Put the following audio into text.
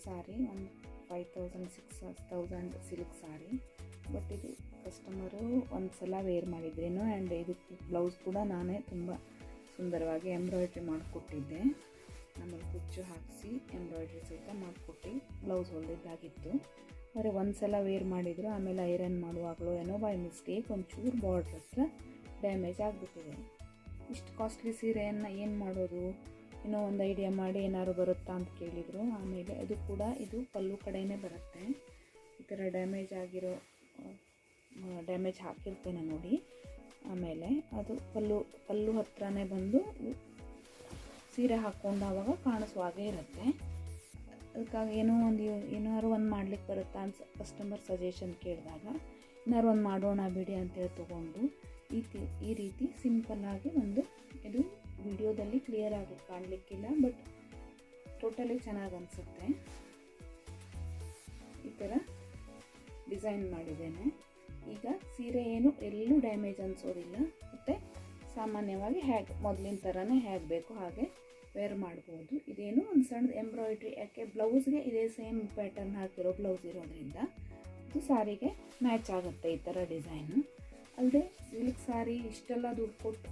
ಸಾರಿ, ಒಂದು 5000-6000 silk sorry. But ಇದು customer ಒಂದು ಸಲ ವೇರ್ ಮಾಡಿದ್ರೇನು. ಆ್ಯಂಡ್ ಇದಕ್ಕೆ ಬ್ಲೌಸ್ ಕೂಡ ನಾನೇ ತುಂಬ ಸುಂದರವಾಗಿ ಎಂಬ್ರಾಯ್ಡ್ರಿ ಮಾಡಿಕೊಟ್ಟಿದ್ದೆ. ಆಮೇಲೆ ಕುಚ್ಚು ಹಾಕಿಸಿ ಎಂಬ್ರಾಯ್ಡ್ರಿ ಸಹಿತ ಮಾಡಿಕೊಟ್ಟು ಬ್ಲೌಸ್ ಹೊಲಿದಾಗಿತ್ತು. ಆದರೆ ಒಂದು ಸಲ ವೇರ್ ಮಾಡಿದ್ರು, ಆಮೇಲೆ ಐರನ್ ಮಾಡುವಾಗಲೂ ಏನೋ ಬೈ ಮಿಸ್ಟೇಕ್ ಒಂಚೂರು ಬಾರ್ಡ್ರ್ ಹತ್ರ ಡ್ಯಾಮೇಜ್ ಆಗಿಬಿಟ್ಟಿದೆ. ಇಷ್ಟು ಕಾಸ್ಟ್ಲಿ ಸೀರೆಯನ್ನು ಏನು ಮಾಡೋದು, ಇನ್ನೂ ಒಂದು ಐಡಿಯಾ ಮಾಡಿ ಏನಾದ್ರು ಬರುತ್ತಾ ಅಂತ ಕೇಳಿದರು. ಆಮೇಲೆ ಅದು ಕೂಡ ಇದು ಪಲ್ಲು ಕಡೆಯೇ ಬರುತ್ತೆ. ಈ ಥರ ಡ್ಯಾಮೇಜ್ ಹಾಕಿರ್ತೇನೆ ನೋಡಿ. ಆಮೇಲೆ ಅದು ಪಲ್ಲು ಹತ್ರನೇ ಬಂದು ಸೀರೆ ಹಾಕ್ಕೊಂಡಾವಾಗ ಕಾಣಿಸುವ ಹಾಗೆ ಇರುತ್ತೆ. ಅದಕ್ಕಾಗಿ ಏನಾದ್ರು ಒಂದು ಮಾಡ್ಲಿಕ್ಕೆ ಬರುತ್ತಾ ಅಂತ ಕಸ್ಟಮರ್ ಸಜೆಷನ್ ಕೇಳಿದಾಗ ಏನಾದ್ರು ಒಂದು ಮಾಡೋಣ ಬಿಡಿ ಅಂತೇಳಿ ತೊಗೊಂಡು ಈ ರೀತಿ ಸಿಂಪಲ್ಲಾಗಿ ಇದು ವಿಡಿಯೋದಲ್ಲಿ ಕ್ಲಿಯರ್ ಆಗಿ ಕಾಣಲಿಕ್ಕಿಲ್ಲ, ಬಟ್ ಟೋಟಲಿ ಚೆನ್ನಾಗಿ ಅನಿಸುತ್ತೆ. ಈ ಥರ ಡಿಸೈನ್ ಮಾಡಿದ್ದೇನೆ. ಈಗ ಸೀರೆ ಎಲ್ಲೂ ಡ್ಯಾಮೇಜ್ ಅನಿಸೋದಿಲ್ಲ, ಮತ್ತು ಸಾಮಾನ್ಯವಾಗಿ ಮೊದಲಿನ ಥರನೇ ಹೇಗೆ ಬೇಕೋ ಹಾಗೆ ವೇರ್ ಮಾಡ್ಬೋದು. ಇದೇನು ಒಂದು ಸಣ್ಣ ಎಂಬ್ರಾಯ್ಡ್ರಿ, ಯಾಕೆ ಬ್ಲೌಸ್ಗೆ ಇದೇ ಸೇಮ್ ಪ್ಯಾಟರ್ನ್ ಹಾಕಿರೋ ಬ್ಲೌಸ್ ಇರೋದ್ರಿಂದ ಇದು ಸಾರಿಗೆ ಮ್ಯಾಚ್ ಆಗುತ್ತೆ ಈ ಥರ ಡಿಸೈನು. ಅಲ್ಲದೆ ಸಿಲ್ಕ್ ಸಾರಿ ಇಷ್ಟೆಲ್ಲ ದುಡ್ಡು ಕೊಟ್ಟು